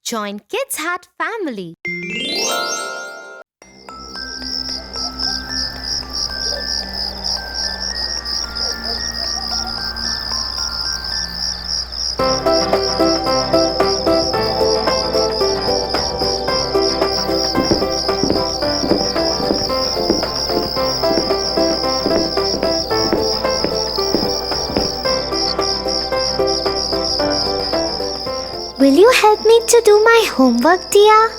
Join Kids Hut family. Will you help me to do my homework, Tia?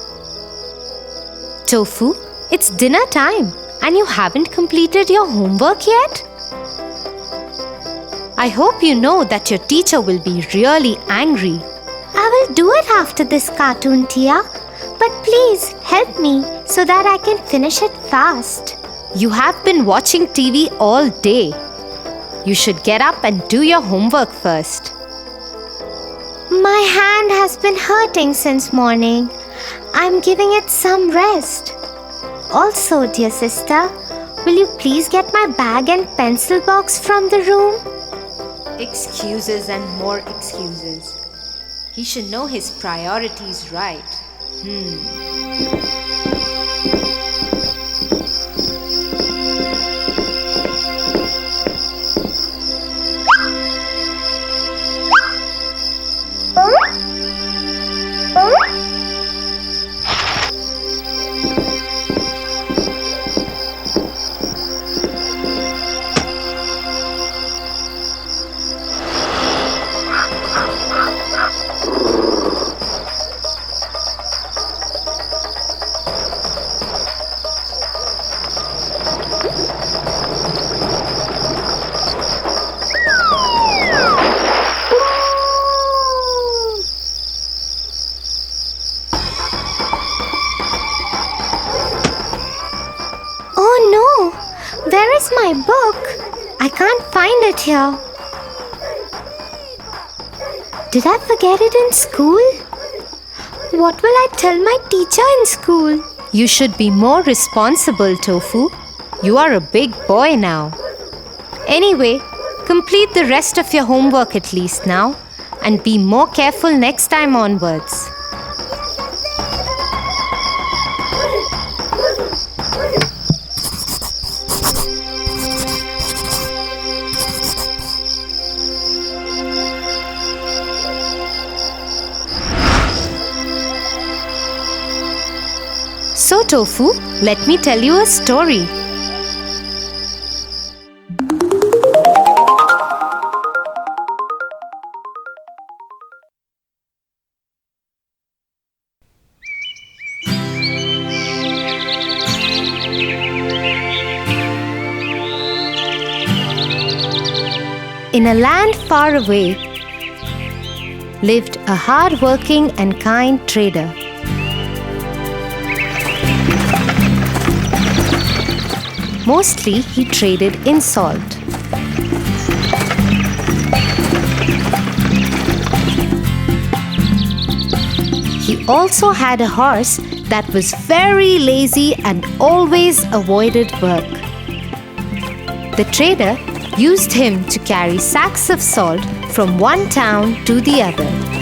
Tofu, it's dinner time and you haven't completed your homework yet? I hope you know that your teacher will be really angry. I will do it after this cartoon, Tia. But please help me so that I can finish it fast. You have been watching TV all day. You should get up and do your homework first. My hand has been hurting since morning. I'm giving it some rest. Also, dear sister, will you please get my bag and pencil box from the room? Excuses and more excuses. He should know his priorities right. Where is my book? I can't find it here. Did I forget it in school? What will I tell my teacher in school? You should be more responsible, Tofu. You are a big boy now. Anyway, complete the rest of your homework at least now and be more careful next time onwards. So, Tofu, let me tell you a story. In a land far away lived a hard-working and kind trader. Mostly he traded in salt. He also had a horse that was very lazy and always avoided work. The trader used him to carry sacks of salt from one town to the other.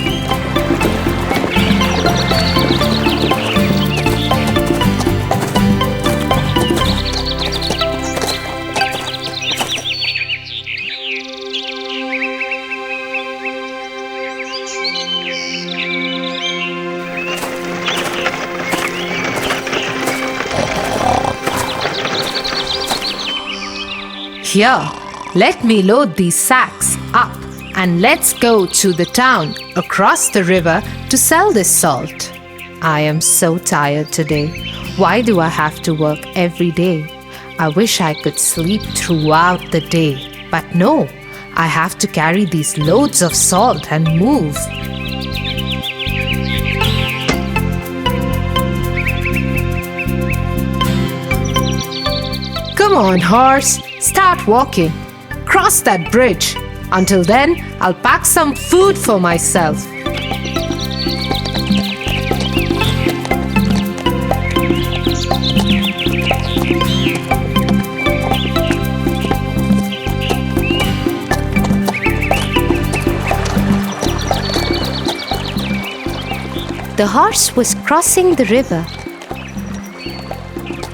Here, let me load these sacks up and let's go to the town across the river to sell this salt. I am so tired today. Why do I have to work every day? I wish I could sleep throughout the day. But no, I have to carry these loads of salt and move. Come on, horse. Start walking. Cross that bridge. Until then, I'll pack some food for myself. The horse was crossing the river.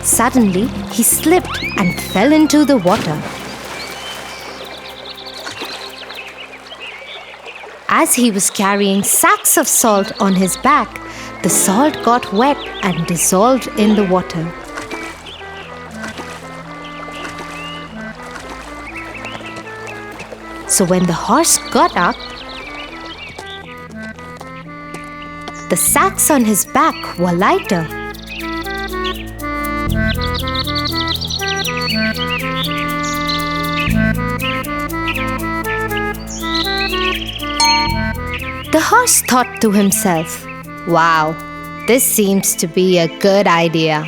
Suddenly, he slipped and fell into the water. As he was carrying sacks of salt on his back, the salt got wet and dissolved in the water. So when the horse got up, the sacks on his back were lighter. The horse thought to himself, "Wow, this seems to be a good idea.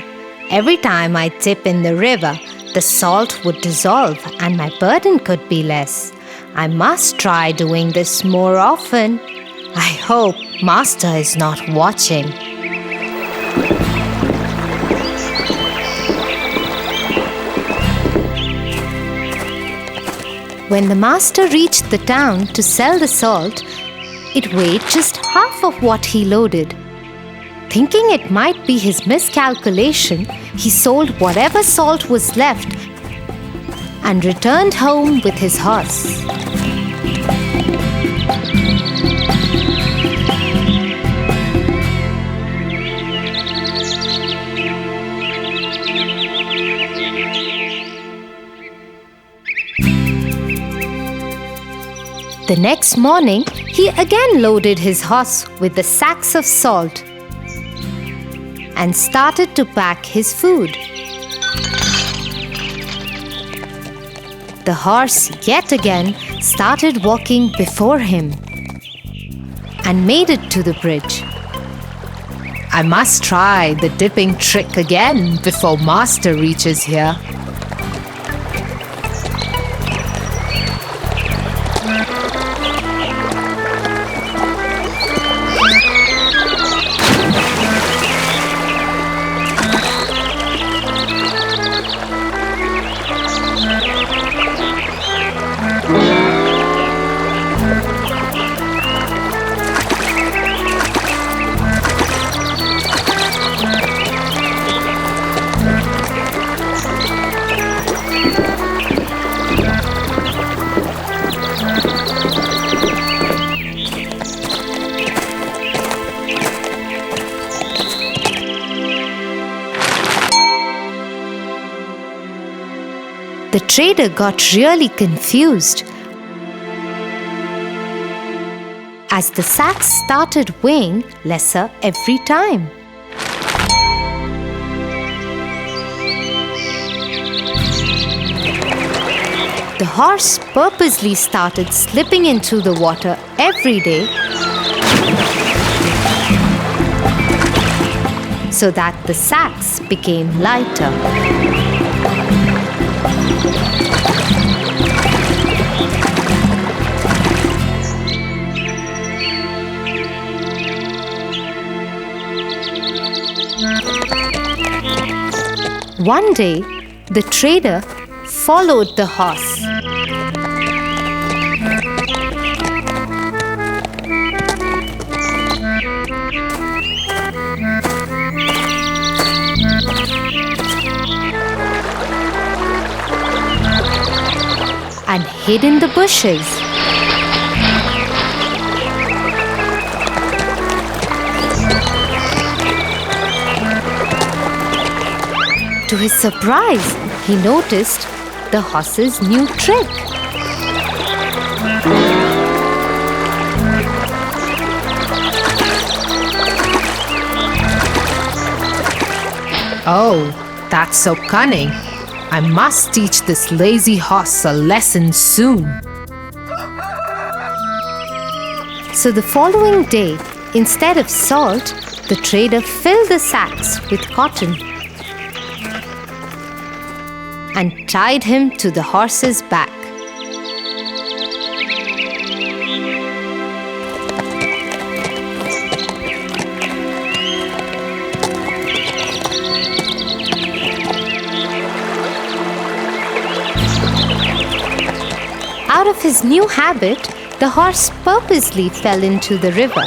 Every time I dip in the river, the salt would dissolve and my burden could be less. I must try doing this more often. I hope Master is not watching." When the master reached the town to sell the salt, it weighed just half of what he loaded. Thinking it might be his miscalculation, he sold whatever salt was left and returned home with his horse. The next morning, he again loaded his horse with the sacks of salt and started to pack his food. The horse yet again started walking before him and made it to the bridge. I must try the dipping trick again before Master reaches here. The trader got really confused as the sacks started weighing lesser every time. The horse purposely started slipping into the water every day so that the sacks became lighter. One day, the trader followed the horse. And hid in the bushes. To his surprise, he noticed the horse's new trick. Oh, that's so cunning. I must teach this lazy horse a lesson soon. So the following day, instead of salt, the trader filled the sacks with cotton and tied him to the horse's back. Out of his new habit, the horse purposely fell into the river.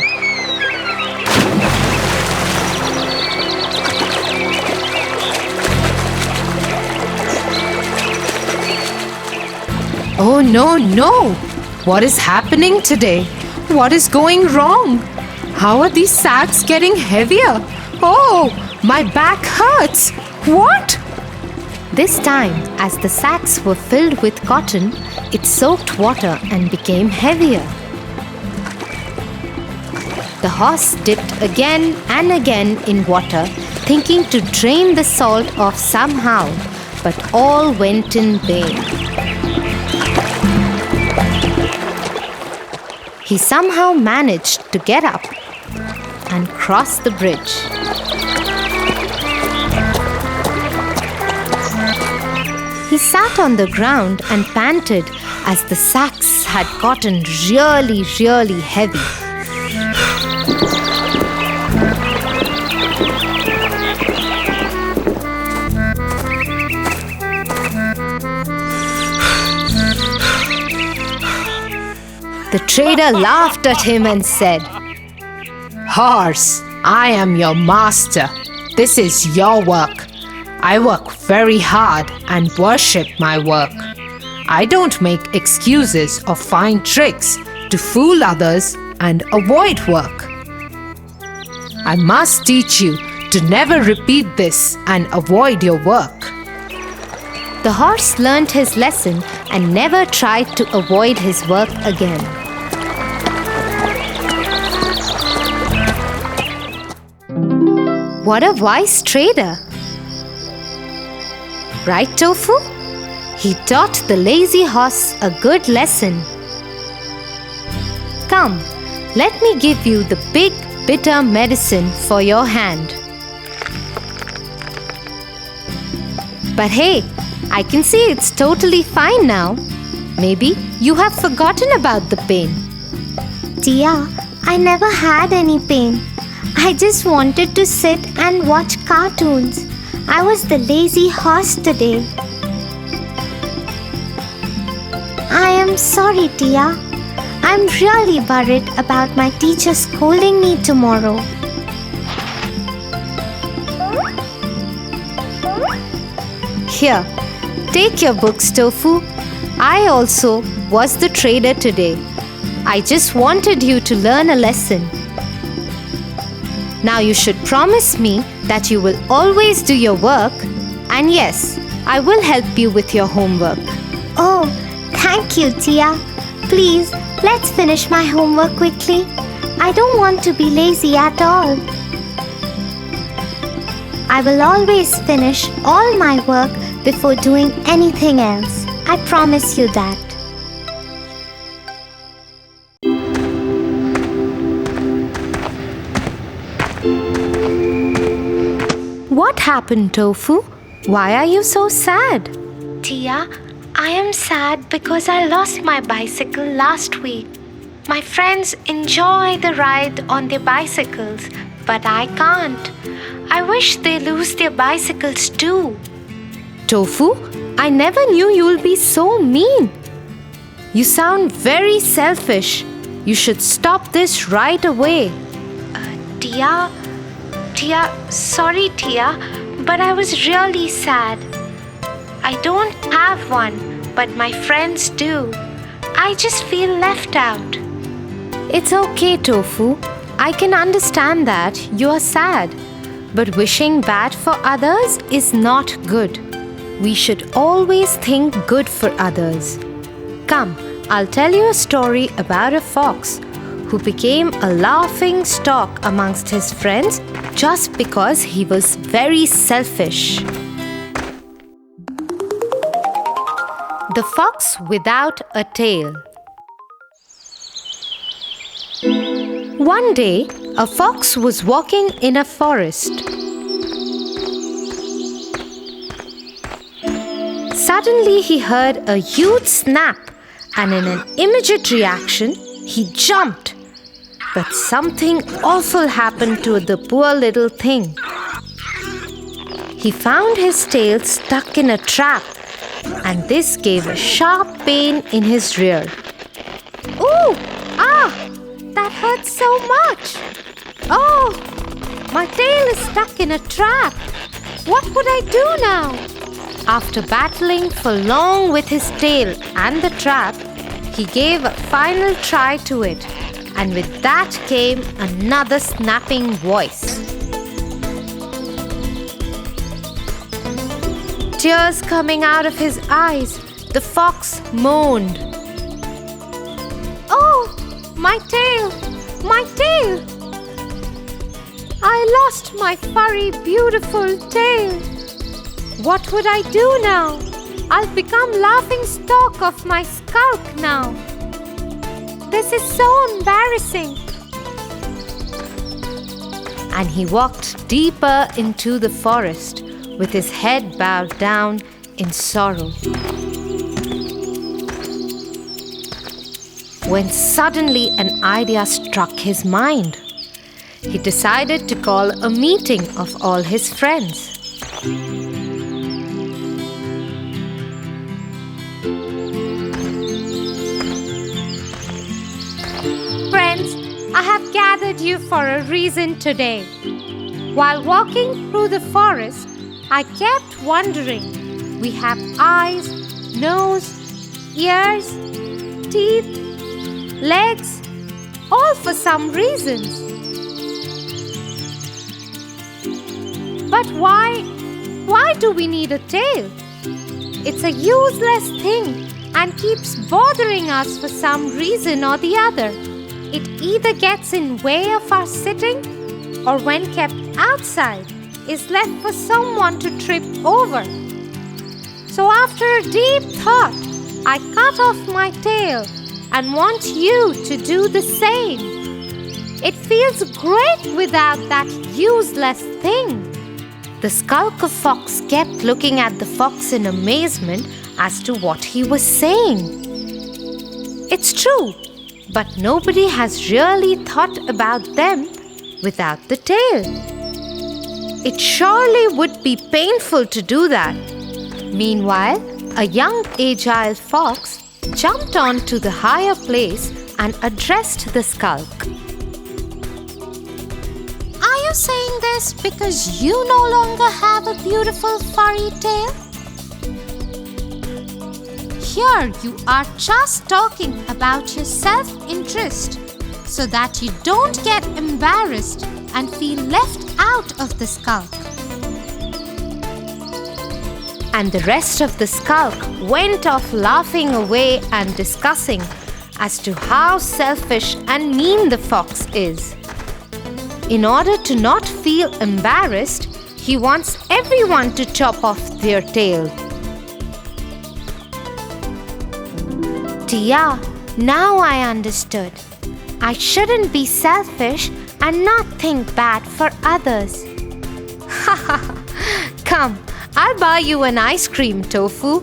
Oh no, no! What is happening today? What is going wrong? How are these sacks getting heavier? Oh, my back hurts! What? This time, as the sacks were filled with cotton, it soaked water and became heavier. The horse dipped again and again in water, thinking to drain the salt off somehow, but all went in vain. He somehow managed to get up and cross the bridge. He sat on the ground and panted as the sacks had gotten really, really heavy. The trader laughed at him and said, Horse, I am your master. This is your work. I work very hard and worship my work. I don't make excuses or find tricks to fool others and avoid work. I must teach you to never repeat this and avoid your work. The horse learned his lesson and never tried to avoid his work again. What a wise trader! Right, Tofu? He taught the lazy horse a good lesson. Come, let me give you the big, bitter medicine for your hand. But hey, I can see it's totally fine now. Maybe you have forgotten about the pain. Tia, I never had any pain. I just wanted to sit and watch cartoons. I was the lazy horse today. I am sorry, Tia. I'm really worried about my teacher scolding me tomorrow. Here, take your books, Tofu. I also was the trader today. I just wanted you to learn a lesson. Now you should promise me that you will always do your work, and yes, I will help you with your homework. Oh, thank you, Tia. Please, let's finish my homework quickly. I don't want to be lazy at all. I will always finish all my work before doing anything else. I promise you that. What happened, Tofu? Why are you so sad? Tia, I am sad because I lost my bicycle last week. My friends enjoy the ride on their bicycles, but I can't. I wish they lose their bicycles too. Tofu, I never knew you'll be so mean. You sound very selfish. You should stop this right away. Sorry, Tia, but I was really sad. I don't have one, but my friends do. I just feel left out. It's okay, Tofu. I can understand that you are sad. But wishing bad for others is not good. We should always think good for others. Come, I'll tell you a story about a fox who became a laughing stock amongst his friends just because he was very selfish. The Fox Without a Tail. One day, a fox was walking in a forest. Suddenly, he heard a huge snap, and in an immediate reaction, he jumped. But something awful happened to the poor little thing. He found his tail stuck in a trap, and this gave a sharp pain in his rear. Ooh! Ah! That hurts so much! Oh! My tail is stuck in a trap! What would I do now? After battling for long with his tail and the trap, he gave a final try to it, and with that came another snapping voice. Tears coming out of his eyes, the fox moaned. "Oh, my tail! My tail! I lost my furry, beautiful tail. What would I do now? I'll become laughing stock of my skulk now. This is so embarrassing." And he walked deeper into the forest with his head bowed down in sorrow. When suddenly an idea struck his mind. He decided to call a meeting of all his friends. "Friends, I have gathered you for a reason today. While walking through the forest, I kept wondering. We have eyes, nose, ears, teeth, legs, all for some reasons. But why do we need a tail? It's a useless thing and keeps bothering us for some reason or the other. It either gets in way of our sitting, or when kept outside, is left for someone to trip over. So after a deep thought, I cut off my tail and want you to do the same. It feels great without that useless thing." The skulker fox kept looking at the fox in amazement as to what he was saying. It's true, but nobody has really thought about them without the tail. It surely would be painful to do that. Meanwhile, a young agile fox jumped onto the higher place and addressed the skulk. "Are you saying this because you no longer have a beautiful furry tail? Here you are just talking about your self-interest so that you don't get embarrassed and feel left out of the skulk." And the rest of the skulk went off laughing away and discussing as to how selfish and mean the fox is. In order to not feel embarrassed, he wants everyone to chop off their tail. "Tia, now I understood. I shouldn't be selfish and not think bad for others." "Come, I'll buy you an ice cream, Tofu."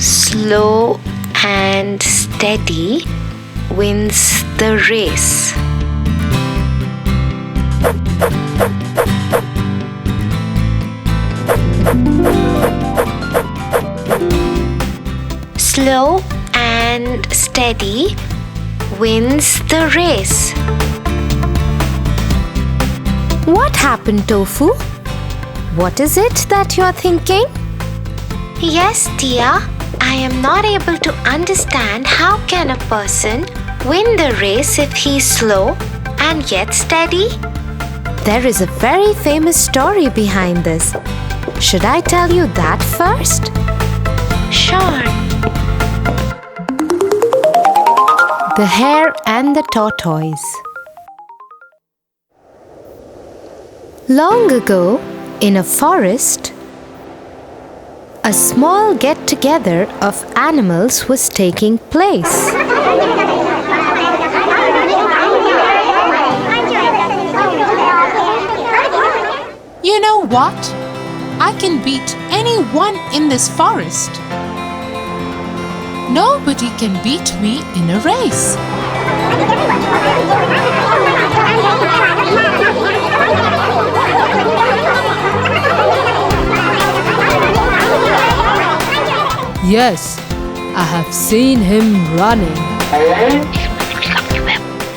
Slow and steady wins the race. Slow and steady wins the race. What happened, Tofu? What is it that you're thinking? Yes, Tia. I am not able to understand how can a person win the race if he's slow and yet steady? There is a very famous story behind this. Should I tell you that first? Sure. The Hare and the Tortoise. Long ago, in a forest, a small get-together of animals was taking place. You know what? I can beat anyone in this forest. Nobody can beat me in a race. Yes, I have seen him running.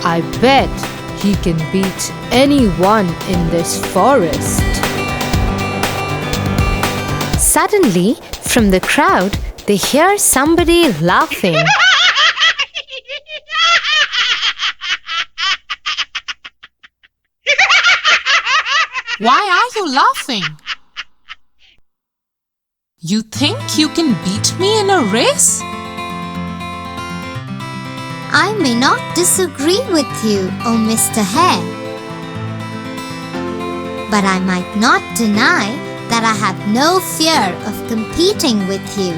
I bet he can beat anyone in this forest. Suddenly, from the crowd, they hear somebody laughing. Why are you laughing? You think you can beat me in a race? I may not disagree with you, oh Mr. Hare. But I might not deny that I have no fear of competing with you.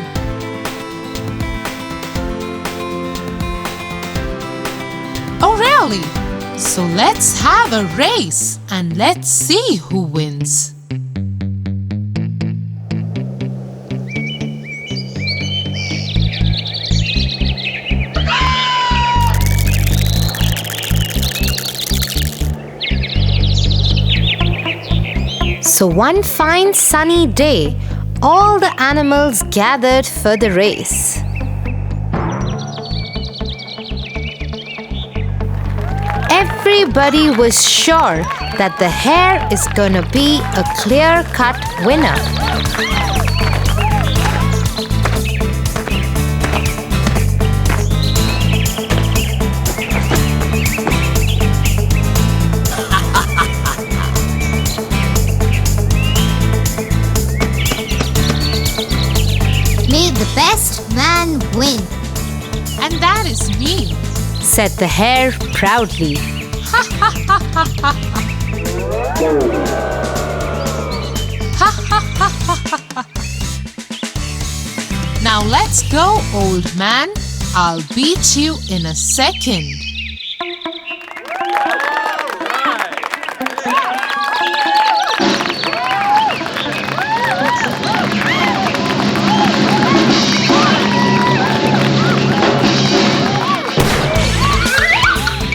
Oh really? So let's have a race and let's see who wins. So one fine sunny day, all the animals gathered for the race. Everybody was sure that the hare is gonna be a clear-cut winner. May the best man win. And that is me, Said the hare proudly. Now let's go, old man. I'll beat you in a second.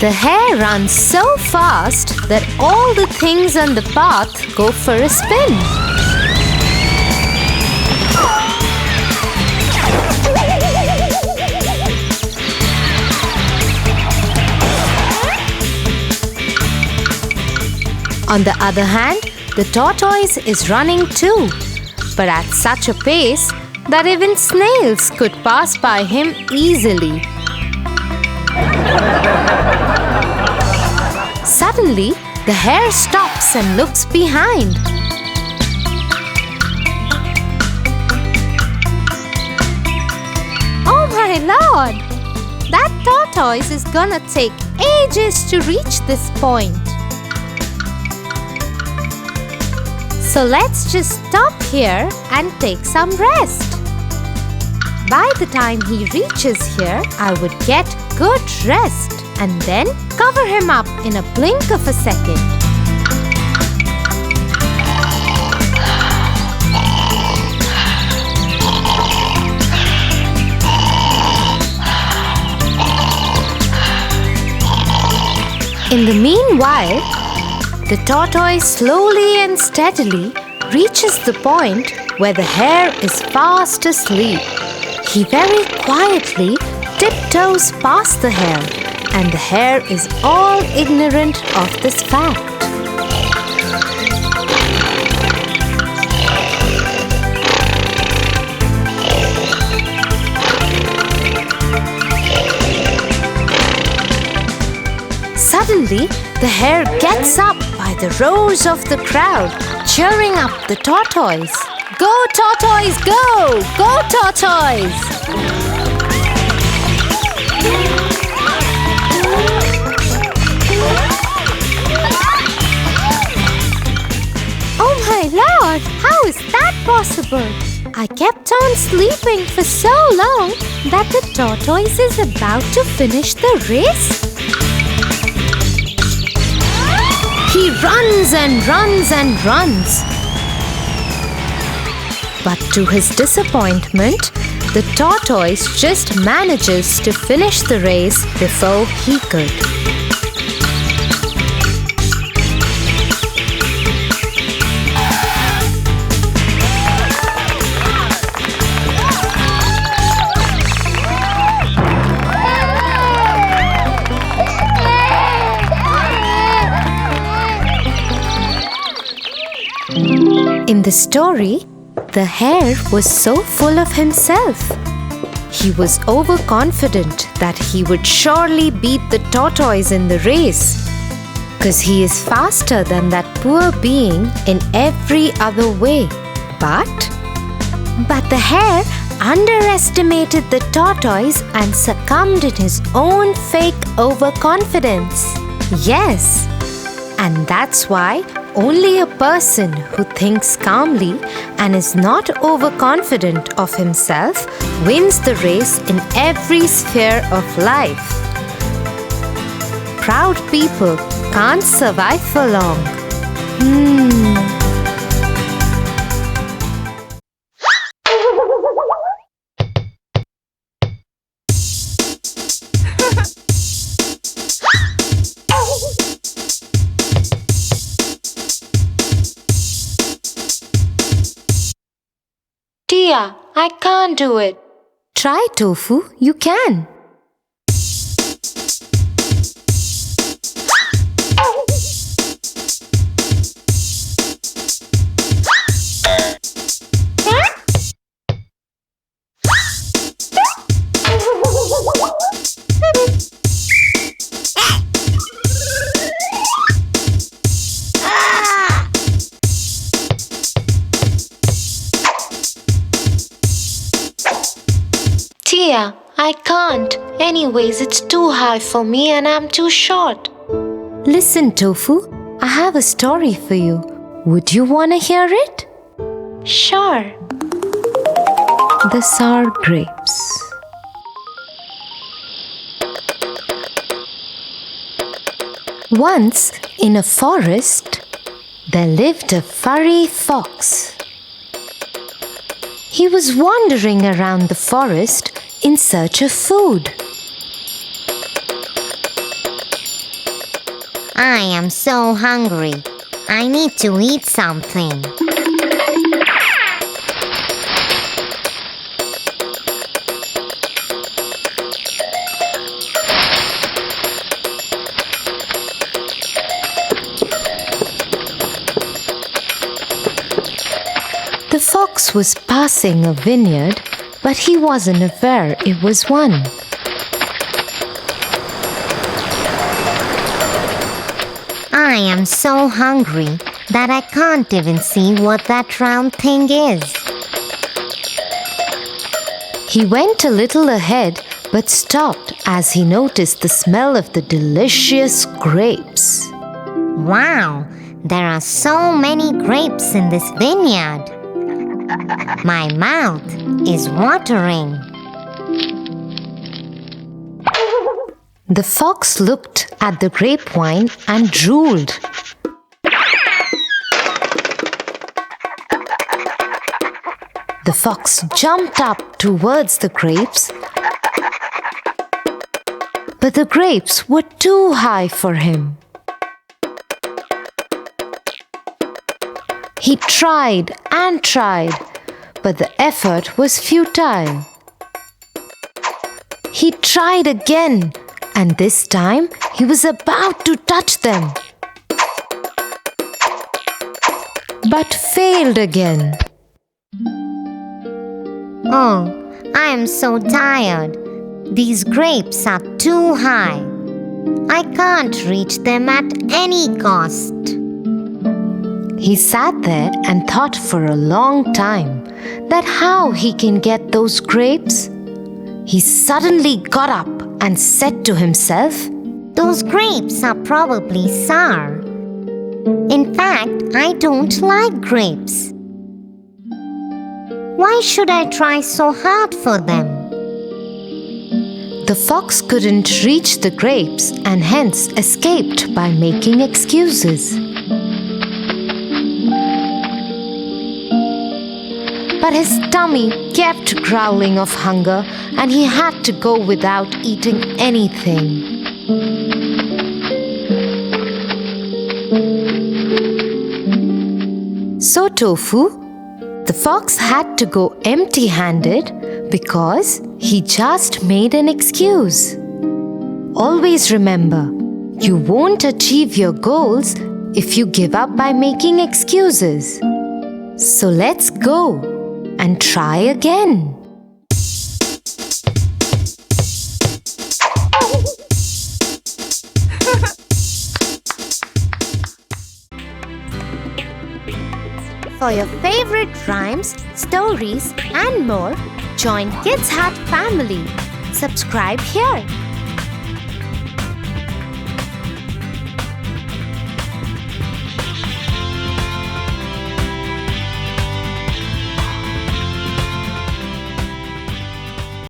The hare runs so fast that all the things on the path go for a spin. On the other hand, the tortoise is running too, but at such a pace that even snails could pass by him easily. Suddenly, the hare stops and looks behind. Oh my lord! That tortoise is gonna take ages to reach this point. So let's just stop here and take some rest. By the time he reaches here, I would get good rest and then cover him up in a blink of a second. In the meanwhile, the tortoise slowly and steadily reaches the point where the hare is fast asleep. He very quietly tiptoes past the hare, and the hare is all ignorant of this fact. Suddenly, the hare gets up by the roars of the crowd, cheering up the tortoise. Go, tortoise, go! Go, tortoise! Oh my lord, how is that possible? I kept on sleeping for so long that the tortoise is about to finish the race. He runs and runs and runs. But to his disappointment, the tortoise just manages to finish the race before he could. In the story, the hare was so full of himself. He was overconfident that he would surely beat the tortoise in the race, because he is faster than that poor being in every other way. But the hare underestimated the tortoise and succumbed in his own fake overconfidence. Yes, and that's why only a person who thinks calmly and is not overconfident of himself wins the race in every sphere of life. Proud people can't survive for long. Tia, I can't do it. Try, Tofu, you can. Tia, I can't. Anyways, it's too high for me and I'm too short. Listen, Tofu, I have a story for you. Would you want to hear it? Sure. The sour grapes. Once, in a forest, there lived a furry fox. He was wandering around the forest in search of food. I am so hungry. I need to eat something. The fox was passing a vineyard, but he wasn't aware it was one. I am so hungry that I can't even see what that round thing is. He went a little ahead but stopped as he noticed the smell of the delicious grapes. Wow, there are so many grapes in this vineyard. My mouth is watering. The fox looked at the grapevine and drooled. The fox jumped up towards the grapes, but the grapes were too high for him. He tried and tried, but the effort was futile. He tried again, and this time he was about to touch them, but failed again. Oh, I am so tired. These grapes are too high. I can't reach them at any cost. He sat there and thought for a long time that how he can get those grapes. He suddenly got up and said to himself, Those grapes are probably sour. In fact, I don't like grapes. Why should I try so hard for them? The fox couldn't reach the grapes and hence escaped by making excuses. but his tummy kept growling of hunger and he had to go without eating anything. So Tofu, the fox had to go empty-handed because he just made an excuse. Always remember, you won't achieve your goals if you give up by making excuses. So let's go and try again. For your favorite rhymes, stories and more, join Kids Hut family. Subscribe here.